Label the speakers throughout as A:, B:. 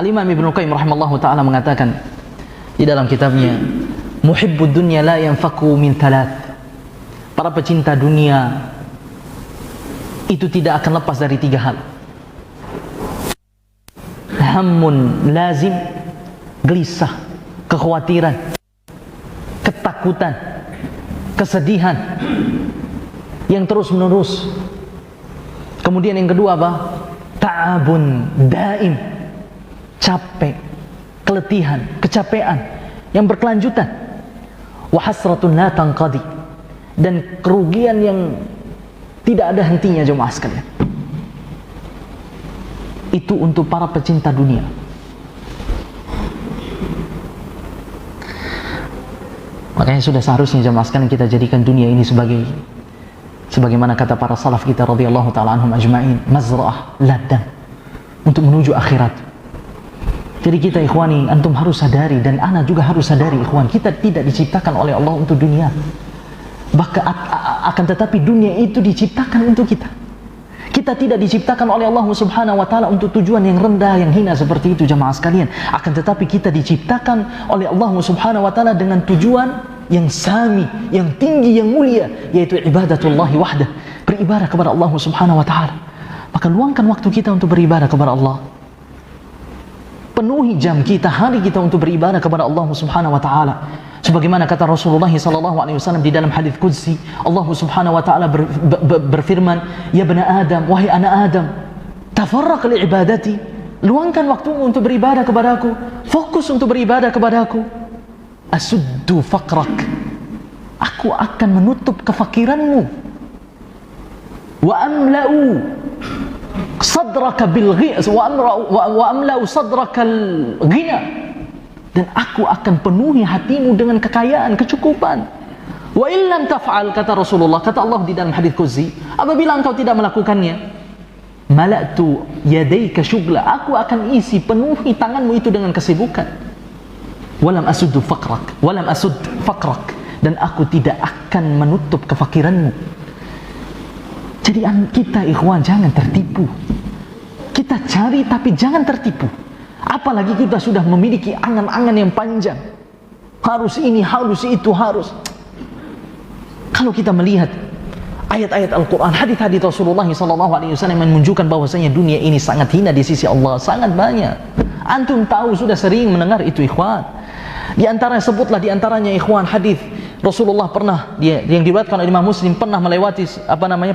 A: Al-Imam Ibnu Qayyim rahimallahu taala mengatakan di dalam kitabnya, muhibbud dunya la yanfaku min thalath. Para pecinta dunia itu tidak akan lepas dari 3 hal. Hammun lazim, gelisah, kekhawatiran, ketakutan, kesedihan yang terus-menerus. Kemudian yang kedua apa? Ta'abun daim, capek, keletihan, kecapean yang berkelanjutan. Wa hasratun la tanqadi, dan kerugian yang tidak ada hentinya jemaah sekalian. Itu untuk para pecinta dunia. Makanya sudah seharusnya jemaah sekalian kita jadikan dunia ini sebagaimana kata para salaf kita radhiyallahu taala anhum ajma'in, mazra'ah ladang untuk menuju akhirat. Jadi kita ikhwani, antum harus sadari dan ana juga harus sadari ikhwan, kita tidak diciptakan oleh Allah untuk dunia. Bahkan akan tetapi dunia itu diciptakan untuk kita. Kita tidak diciptakan oleh Allah Subhanahu wa taala untuk tujuan yang rendah, yang hina seperti itu jemaah sekalian. Akan tetapi kita diciptakan oleh Allah Subhanahu wa taala dengan tujuan yang sami, yang tinggi, yang mulia, yaitu ibadatullahi wahdah, beribadah kepada Allah Subhanahu wa taala. Maka luangkan waktu kita untuk beribadah kepada Allah. Penuhi jam kita, hari kita untuk beribadah kepada Allah Subhanahu wa taala. Sebagaimana kata Rasulullah SAW di dalam hadis qudsi, Allah Subhanahu wa taala berfirman, "Ya bani Adam, wahai anak Adam, tafarraq li ibadati." Luangkan waktumu untuk beribadah kepadaku, fokus untuk beribadah kepadaku. Asuddu faqrak, aku akan menutup kefakiranmu. Wa amla'u sadraka bil ghina wa amla'u sadraka al ghina, dan aku akan penuhi hatimu dengan kekayaan, kecukupan. Wa illam taf'al, kata Rasulullah, kata Allah di dalam hadis qudsi, apabila engkau tidak melakukannya, mala'tu yadayka syughla, aku akan isi, penuhi tanganmu itu dengan kesibukan. Walam asud faqrak, dan aku tidak akan menutup kefakiranmu. Jadi kita ikhwan jangan tertipu. Kita cari tapi jangan tertipu. Apalagi kita sudah memiliki angan-angan yang panjang, harus ini, harus itu, harus. Kalau kita melihat ayat-ayat Al-Quran, hadis-hadis Rasulullah SAW yang menunjukkan bahwasanya dunia ini sangat hina di sisi Allah, sangat banyak. Antum tahu, sudah sering mendengar itu ikhwan. Di antaranya, sebutlah di antaranya ikhwan, hadis Rasulullah pernah, yang diriwayatkan oleh Imam Muslim, pernah melewati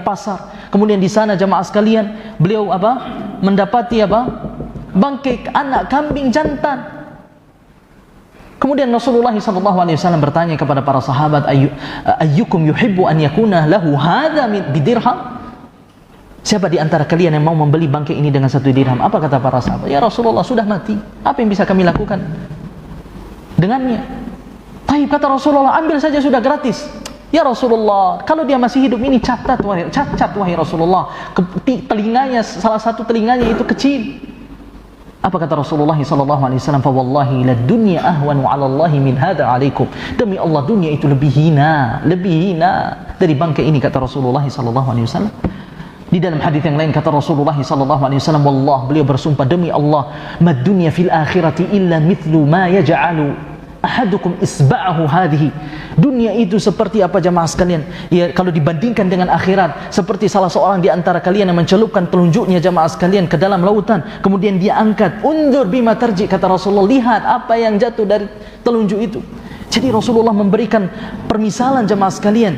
A: pasar. Kemudian di sana jamaah sekalian, beliau mendapati bangkai anak kambing jantan. Kemudian Rasulullah SAW bertanya kepada para sahabat, ayyukum yuhibbu an yakuna lahu hadha bidirham? Siapa di antara kalian yang mau membeli bangkai ini dengan 1 dirham? Apa kata para sahabat? Ya Rasulullah, sudah mati, apa yang bisa kami lakukan dengannya? Baik, kata Rasulullah, ambil saja, sudah gratis. Ya Rasulullah, kalau dia masih hidup ini cacat wahai Rasulullah, telinganya, salah satu telinganya itu kecil. Apa kata Rasulullah SAW? Fa wallahi la dunya ahwanu 'ala Allahi min hadza 'alaikum. Demi Allah, dunia itu lebih hina dari bangkai ini, kata Rasulullah SAW. Di dalam hadis yang lain kata Rasulullah SAW, wallah, beliau bersumpah, demi Allah, mad dunya fil akhirati illa mithlu ma yaj'alu ahadukum isba'ahu hadhihi. Dunia itu seperti apa jamaah sekalian? Ya, kalau dibandingkan dengan akhirat, seperti salah seorang di antara kalian yang mencelupkan telunjuknya jamaah sekalian ke dalam lautan, kemudian dia angkat. Undur bima tarji, kata Rasulullah, lihat apa yang jatuh dari telunjuk itu. Jadi Rasulullah memberikan permisalan jamaah sekalian.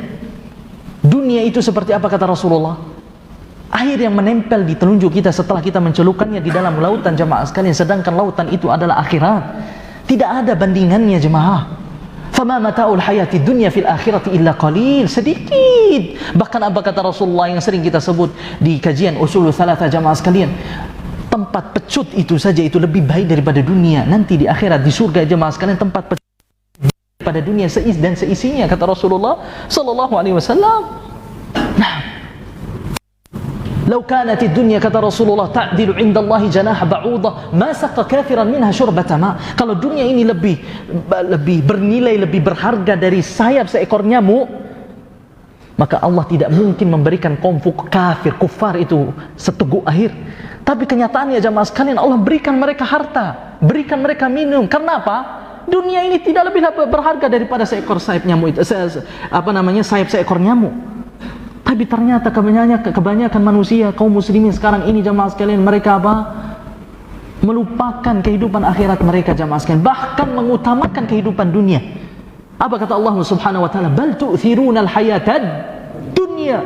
A: Dunia itu seperti apa kata Rasulullah? Air yang menempel di telunjuk kita setelah kita mencelupkannya di dalam lautan jamaah sekalian, sedangkan lautan itu adalah akhirat. Tidak ada bandingannya jemaah. Fama mata'ul hayati dunya fil akhirati illa qalil, sedikit. Bahkan apa kata Rasulullah yang sering kita sebut di kajian usul tsalatsa jamaah sekalian, tempat pecut itu saja itu lebih baik daripada dunia. Nanti di akhirat di surga jemaah sekalian, tempat pecut pada dunia dan seisinya, kata Rasulullah sallallahu alaihi wasallam. Nah, Lau kanatid dunya, kata Rasulullah, ta'dilu indallahi janaha ba'udah ma saqa kafiran minha syurbata ma. Kalau dunia ini lebih bernilai, lebih berharga dari sayap seekor nyamuk, maka Allah tidak mungkin memberikan kaum kafir, kufar itu seteguk air. Tapi kenyataannya jamaah sekalian, Allah berikan mereka harta, berikan mereka minum. Karena apa? Dunia ini tidak lebih berharga daripada seekor sayap nyamuk itu, sayap seekor nyamuk. Tapi ternyata kebanyakan manusia, kaum muslimin sekarang ini jamaah sekalian, mereka apa? Melupakan kehidupan akhirat mereka jamaah sekalian, bahkan mengutamakan kehidupan dunia. Apa kata Allah Subhanahu wa taala? Bal tu'thirunal hayatad dunya.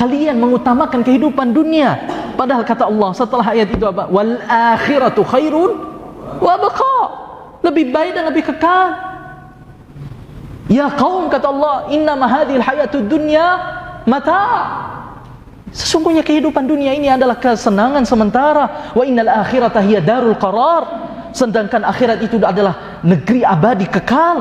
A: Kalian mengutamakan kehidupan dunia. Padahal kata Allah setelah ayat itu apa? Wal akhiratu khairun wa baqa. Lebih baik dan lebih kekal. Ya kaum, kata Allah, innama hadhil hayatud dunya mata. Sesungguhnya kehidupan dunia ini adalah kesenangan sementara. Wa innal akhirata hiya darul qarar. Sedangkan akhirat itu adalah negeri abadi kekal.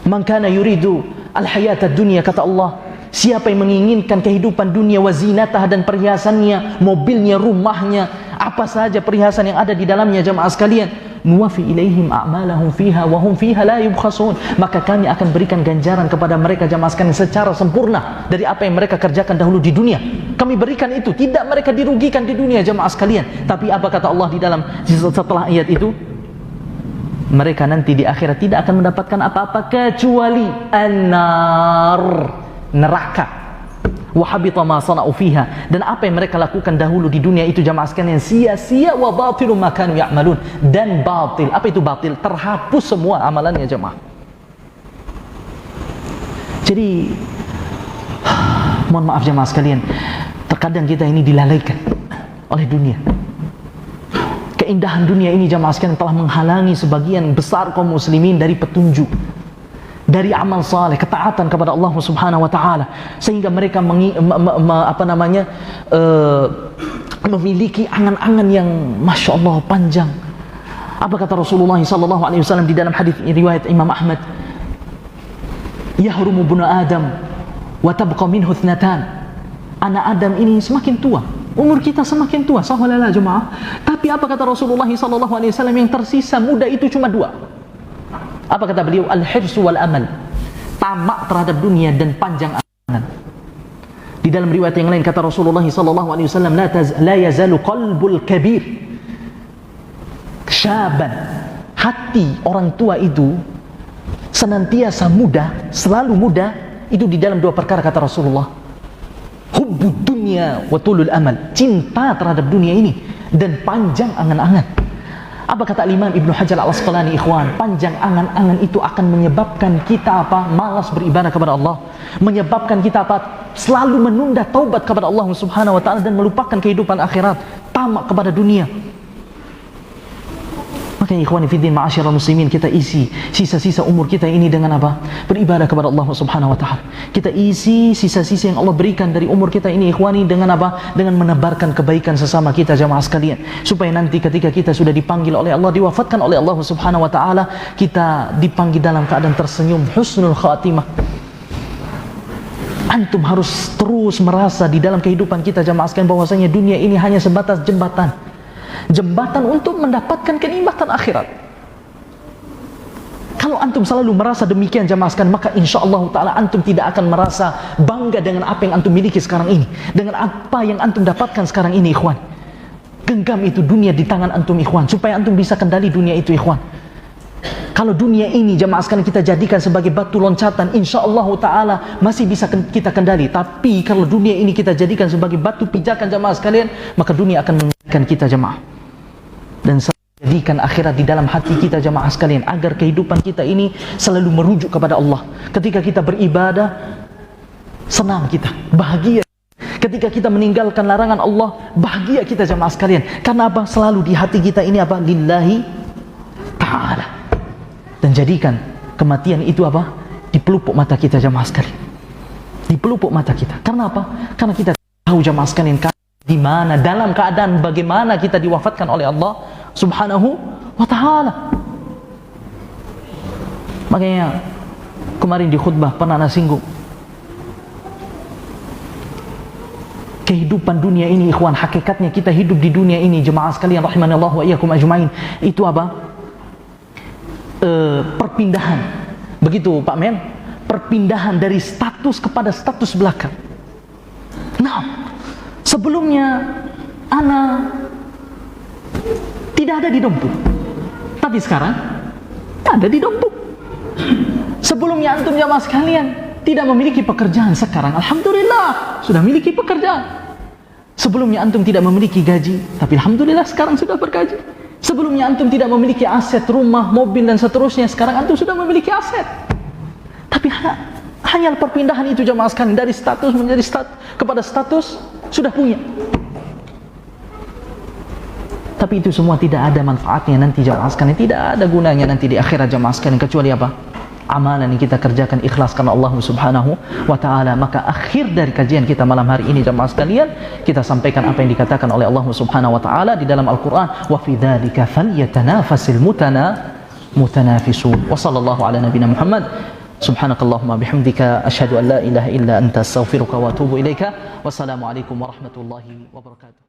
A: Man kana yuridu al-hayatad dunya, kata Allah, siapa yang menginginkan kehidupan dunia, wazinatah, dan perhiasannya, mobilnya, rumahnya, apa saja perhiasan yang ada di dalamnya jamaah sekalian, nuwafi ilaihim a'malahum fiha wa hum fiha la yubkhasun, maka kami akan berikan ganjaran kepada mereka jamaah sekalian secara sempurna dari apa yang mereka kerjakan dahulu di dunia. Kami berikan itu, tidak mereka dirugikan di dunia jamaah sekalian. Tapi apa kata Allah di dalam setelah ayat itu? Mereka nanti di akhirat tidak akan mendapatkan apa-apa kecuali an-nar, neraka. Wa habita ma sana'u fiha, dan apa yang mereka lakukan dahulu di dunia itu jamaah sekalian sia-sia. Wa batilu ma kanu ya'malun, dan batil. Apa itu batil? Terhapus semua amalannya jamaah. Jadi mohon maaf jamaah sekalian, terkadang kita ini dilalaikan oleh dunia. Keindahan dunia ini jamaah sekalian telah menghalangi sebagian besar kaum muslimin dari petunjuk, dari amal saleh, ketaatan kepada Allah Subhanahu wa taala, sehingga mereka memiliki angan-angan yang masya Allah panjang. Apa kata Rasulullah sallallahu alaihi wasallam di dalam hadis riwayat Imam Ahmad? Yahrumu bunu Adam wa tabqa minhu ithnatan. Anak Adam ini semakin tua, umur kita semakin tua, sahwalala jemaah. Tapi apa kata Rasulullah sallallahu alaihi wasallam, yang tersisa muda itu cuma dua. Apa kata beliau? Al-hirsu wal amal. Tamak terhadap dunia dan panjang angan. Di dalam riwayat yang lain kata Rasulullah sallallahu alaihi wasallam, la yazalu qalbul kabir syaban. Hati orang tua itu senantiasa muda, selalu muda. Itu di dalam dua perkara kata Rasulullah. Hubbud dunya wa tulul amal. Cinta terhadap dunia ini dan panjang angan-angan. Apa kata Imam Ibnu Hajar Al-Asqalani, ikhwan? Panjang angan-angan itu akan menyebabkan kita apa? Malas beribadah kepada Allah. Menyebabkan kita apa? Selalu menunda taubat kepada Allah Subhanahu wa taala dan melupakan kehidupan akhirat, tamak kepada dunia. Makanya ikhwani fiddin ma'asyiral muslimin, kita isi sisa-sisa umur kita ini dengan apa? Beribadah kepada Allah Subhanahu wa taala. Kita isi sisa-sisa yang Allah berikan dari umur kita ini ikhwani dengan apa? Dengan menebarkan kebaikan sesama kita jamaah sekalian. Supaya nanti ketika kita sudah dipanggil oleh Allah, diwafatkan oleh Allah Subhanahu wa taala, kita dipanggil dalam keadaan tersenyum, husnul khatimah. Antum harus terus merasa di dalam kehidupan kita jamaah sekalian bahwasanya dunia ini hanya sebatas jembatan untuk mendapatkan kenikmatan akhirat. Kalau antum selalu merasa demikian jamaah sekalian, maka insyaallah taala antum tidak akan merasa bangga dengan apa yang antum miliki sekarang ini, dengan apa yang antum dapatkan sekarang ini ikhwan. Genggam itu dunia di tangan antum ikhwan, supaya antum bisa kendali dunia itu ikhwan. Kalau dunia ini jamaah sekalian kita jadikan sebagai batu loncatan, insyaallah taala masih bisa kita kendali. Tapi kalau dunia ini kita jadikan sebagai batu pijakan jamaah sekalian, maka dunia akan mengingatkan kita jamaah. Dan jadikan akhirat di dalam hati kita jamaah sekalian, agar kehidupan kita ini selalu merujuk kepada Allah. Ketika kita beribadah, senang kita, bahagia. Ketika kita meninggalkan larangan Allah, bahagia kita jamaah sekalian. Karena apa? Selalu di hati kita ini apa? Lillahi ta'ala. Dan jadikan kematian itu apa? Di pelupuk mata kita jamaah sekalian. Di pelupuk mata kita. Karena apa? Karena kita tahu jamaah sekalian di mana, dalam keadaan bagaimana kita diwafatkan oleh Allah Subhanahu wa ta'ala. Makanya kemarin di khutbah pernah ana singgung, kehidupan dunia ini ikhwan, hakikatnya kita hidup di dunia ini jemaah sekalian rahimanallahu wa iyyakum ajmain, itu apa? Perpindahan. Begitu Pak Men, perpindahan dari status kepada status belakang. Nah, sebelumnya ana tidak ada di Dompu, tapi sekarang ada di Dompu. Sebelumnya antum jamaah sekalian tidak memiliki pekerjaan, sekarang alhamdulillah sudah memiliki pekerjaan. Sebelumnya antum tidak memiliki gaji, tapi alhamdulillah sekarang sudah bergaji. Sebelumnya antum tidak memiliki aset, rumah, mobil dan seterusnya, sekarang antum sudah memiliki aset. Tapi hanya perpindahan itu jamaah sekalian, dari status menjadi kepada status sudah punya. Tapi itu semua tidak ada manfaatnya nanti jamaah sekalian, tidak ada gunanya nanti di akhirat jamaah sekalian, kecuali apa? Amalan yang kita kerjakan ikhlas karena Allah Subhanahu wa ta'ala. Maka akhir dari kajian kita malam hari ini jamaah sekalian, kita sampaikan apa yang dikatakan oleh Allah Subhanahu wa ta'ala di dalam Al-Qur'an, wa fi dzalika falyatanafasil mutanafisun. Wa sallallahu ala nabiyina Muhammad. Subhanakallahumma bihamdika asyhadu an la ilaha illa anta astaghfiruka wa atubu ilaika. Wassalamu alaikum warahmatullahi wabarakatuh.